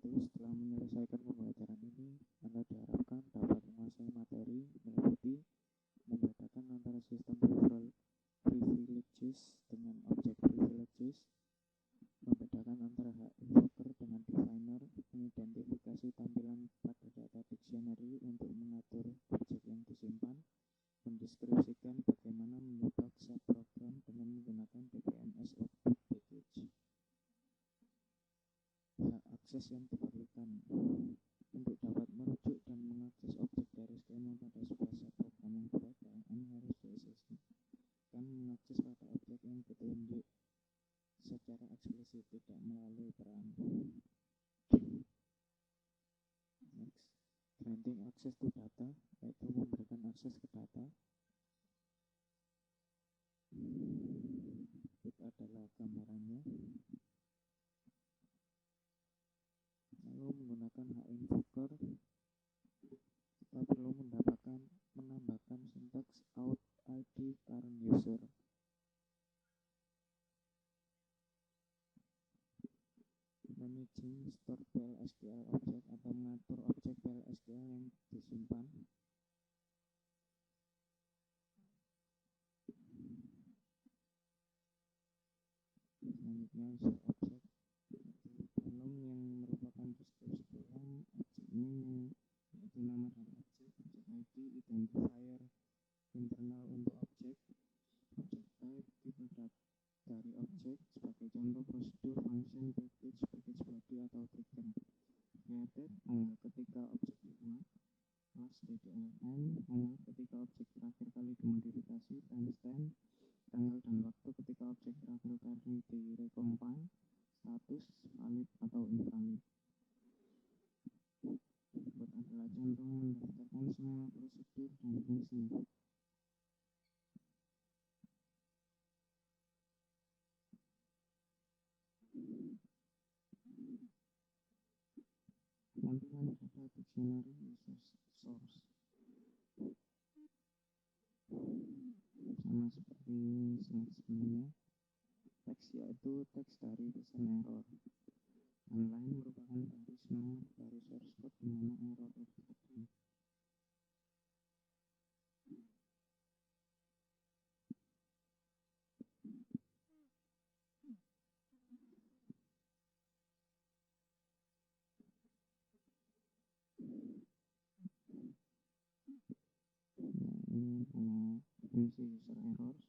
setelah menyelesaikan pembelajaran ini, Anda diharapkan dapat menguasai materi, meliputi membedakan antara sistem privileges dengan object privileges, membedakan antara hak invoker dengan definer, mengidentifikasi tampilan pada data dictionary untuk mengatur objek yang disimpan, mendeskripsikan bagaimana mengubah subprogram dengan menggunakan DBMS Output Package. Hak akses yang diperlukan untuk dapat merujuk dan mengakses objek dari skema pada sebuah subprogram yang berat, PLN harus diasosiasikan mengakses pada objek yang ditunjuk secara eksplisit, tidak melalui peran. Next, granting access to data, yaitu memberikan akses ke data. Itu adalah gambarannya. Lalu menggunakan hak invoker, kita perlu menambahkan sintaks out id current user. Managing store PLSQL object atau mengatur objek PLSQL yang disimpan. Selanjutnya user object, kolom yang merupakan deskripsi kolom, objek name yaitu nama dan objek ID, identifier internal untuk objek type, tipe dari objek, sebagai contoh prosedur, function, package body atau trigger. Created, tanggal ketika objek dibuat. Last DDLN, tanggal ketika objek terakhir kali dimodifikasi. Timestamp, tanggal dan waktu ketika objek terakhir kali direcompile. Status, valid atau invalid. Berikut adalah contoh mendaftarkan semua prosedur dan fungsi. Tampilan data dictionary user source sama seperti slide sebelumnya. Teks yaitu teks dari pesan error. Line merupakan baris nomor dari source code di mana error terjadi. Ini fungsi user errors.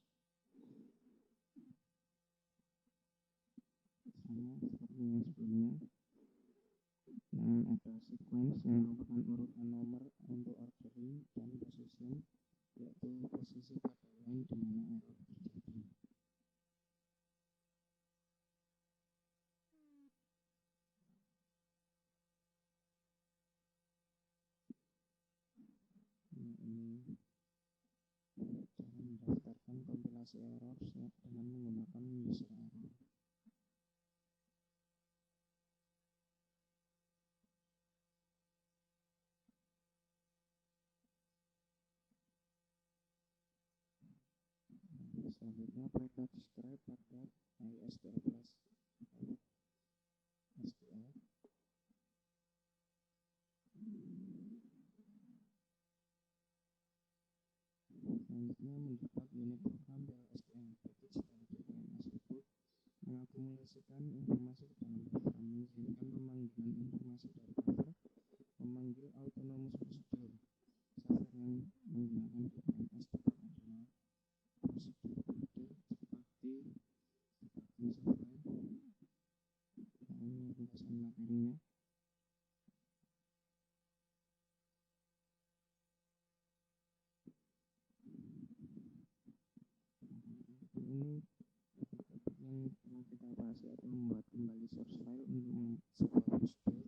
Sama seperti yang sebelumnya. Dan ada sequence yang merupakan urutan nomor untuk ordering dan position, yaitu posisi pada line di mana error terjadi. Ini cara mendaftarkan kompilasi error dengan menggunakan user error. Selanjutnya mereka describe pada MySQL plus SQL. Selanjutnya mendapat unit program PLSQL package dan DBMS output, mengakumulasikan informasi ke dalam buffer, mengizinkan pemanggilan informasi dari buffer, memanggil autonomous procedure. Software yang menggunakan DBMS dapat adalah prosedur builder, seperti software. Ini ringkasan materinya. Ini yang telah kita bahas, yaitu membuat kembali source file untuk sebuah prosedur,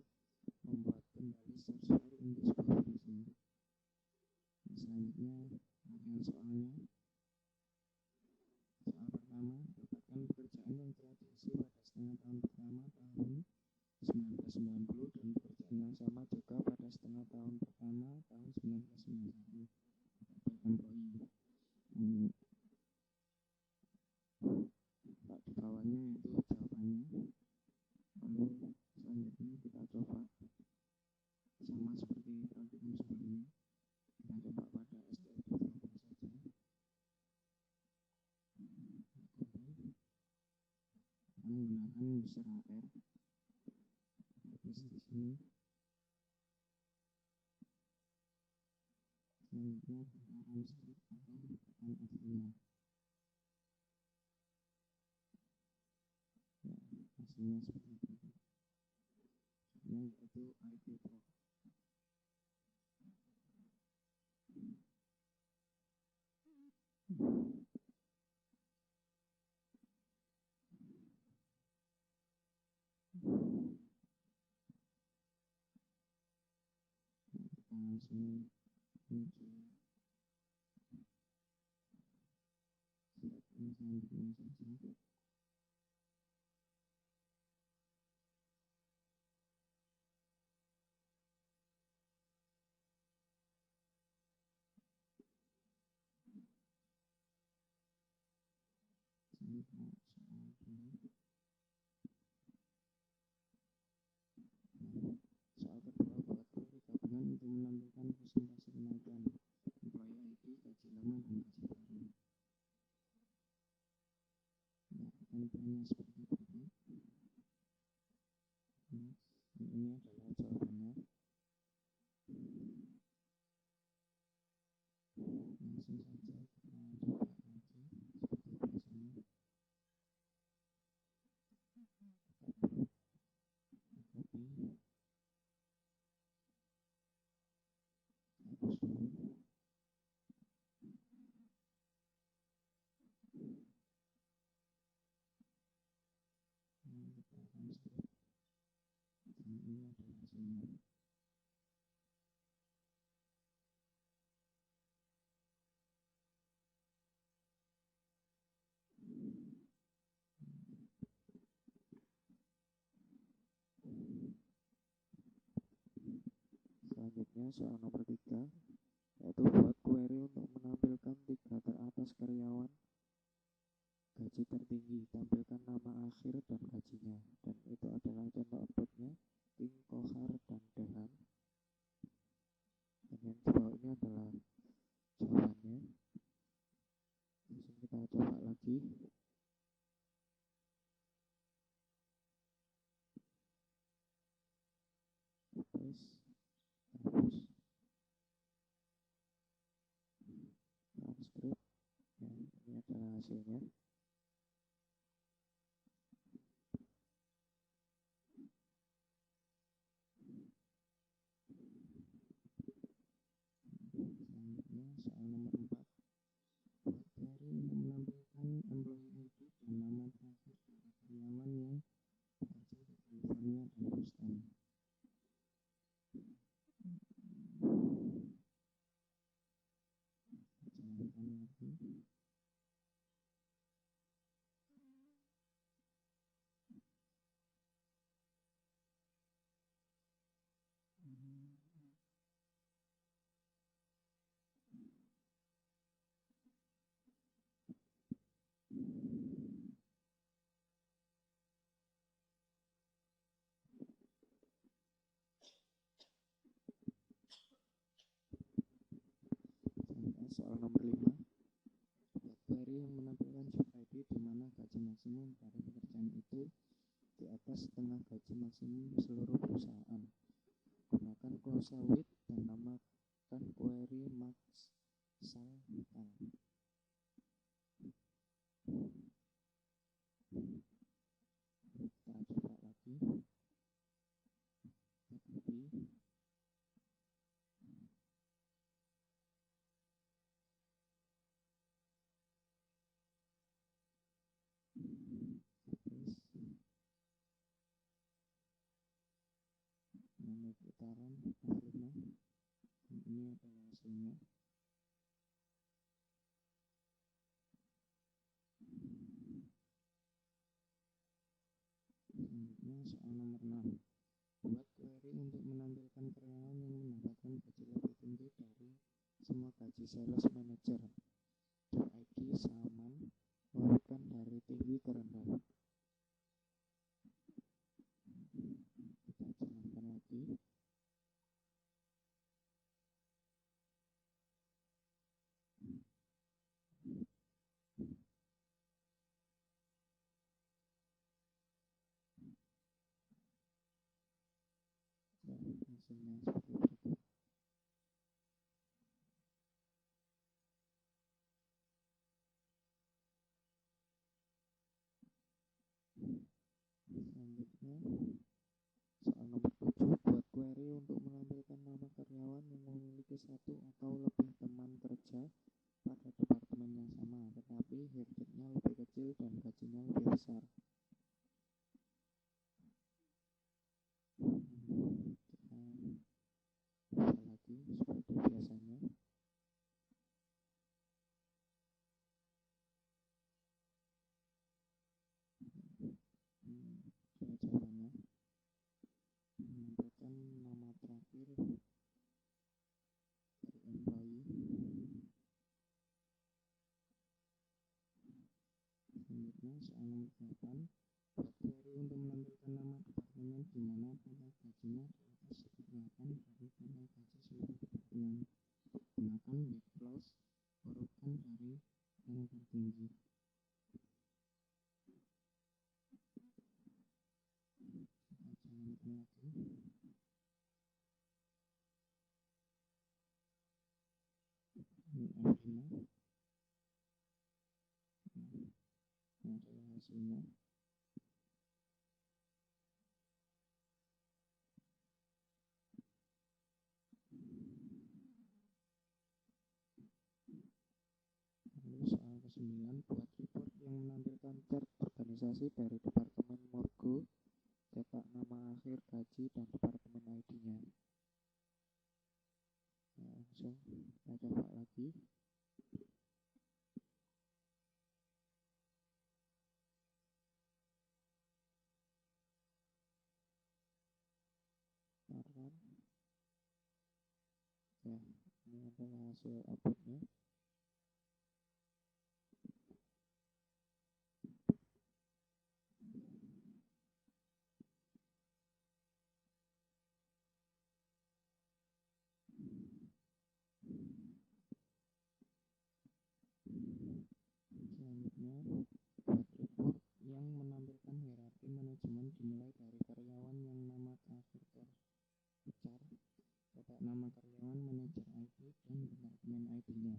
membuat kembali source file untuk sebuah fungsi. Selanjutnya bagian soalnya. Soal pertama, dapatkan pekerjaan yang telah diisi pada setengah tahun pertama tahun 1990 dan pekerjaan yang sama juga pada setengah tahun pertama tahun 1991. Employee. Pak di bawahnya itu jawabannya. Lalu selanjutnya kita coba sama seperti praktikum sebelumnya. Kita coba pada STF saja. Menggunakan user HR di sini. Selanjutnya bakaran script atau bakaran aslinya. Ya, hasilnya seperti itu. Yang yaitu IP Pro. Kita langsung menuju step yang selanjutnya saja. Soal kedua, buat query gabungan untuk menampilkan presentasi kenaikan employee ID, gaji lama dan gaji baru. Ya, template-nya seperti berikut. Ini adalah jawabannya. Langsung saja kita coba lagi seperti biasanya. Copy, hapus dulu. Kita akan script. Dan ini adalah hasilnya. Selanjutnya soal nomor 3, yaitu buat query untuk menampilkan 3 teratas karyawan gaji tertinggi, tampilkan nama akhir dan gajinya. Dan itu adalah contoh outputnya, King, Kohar, dan Dehan. Dan yang di bawah ini adalah jawabannya. Langsung kita coba lagi. Paste, hapus, transcript. Ya, ini adalah hasilnya. Selanjutnya soal nomor 4, buat query untuk menampilkan employee ID dan nama terakhir dari karyawan yang bekerja di California dan Houston. Jalankan lagi. Soal nomor 5, buat query yang menampilkan job ID di mana gaji maksimum dari pekerjaan itu di atas setengah gaji maksimum seluruh perusahaan. Gunakan klausa with dan namakan query max sal tal. Kita coba lagi. Copy. Nama putaran F5. Dan ini adalah hasilnya. Selanjutnya soal nomor 6, buat query untuk menampilkan karyawan yang mendapatkan gaji lebih tinggi dari semua gaji sales manager. Job ID Salman, urutkan dari tinggi ke rendah. Kita nama karyawan yang memiliki satu atau lebih teman kerja pada departemen yang sama, tetapi headcount-nya lebih kecil dan gajinya lebih besar. Kita baca lagi seperti biasanya. Jawabannya menempelkan nama terakhir dari employee. Selanjutnya soal nomor 8, buat query untuk menampilkan nama departemen di mana total gajinya di atas 8 dari total gaji seluruh departemen. Gunakan weight clause, urutkan dari yang tertinggi. Kita jalankan lagi. Ini F5. Ini adalah hasilnya. Lalu soal ke-9, buat report yang menampilkan chart organisasi dari departemen Morgo, cetak nama akhir, gaji, dan departemen ID-nya. Langsung kita coba lagi. Taruhan. Ya, ini adalah hasil outputnya. Selanjutnya, buat report yang menampilkan hierarki manajemen dimulai dari karyawan yang nama terakhir tercecar, cetak nama karyawan, manajer IT, dan departemen ID-nya.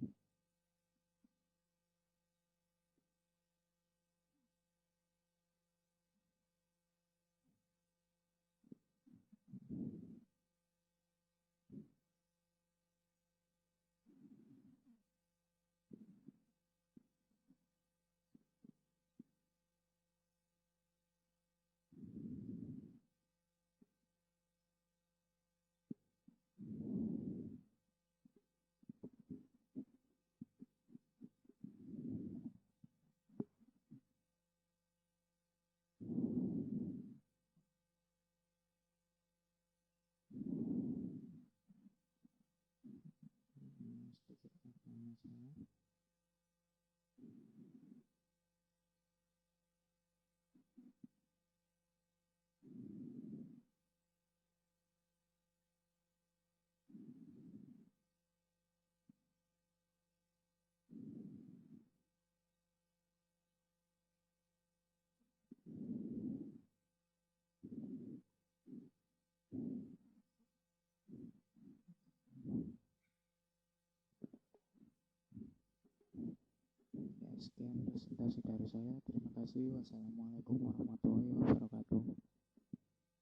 Sedikit karena salah. Ya, sekian presentasi dari saya. Terima kasih. Wassalamualaikum warahmatullahi wabarakatuh.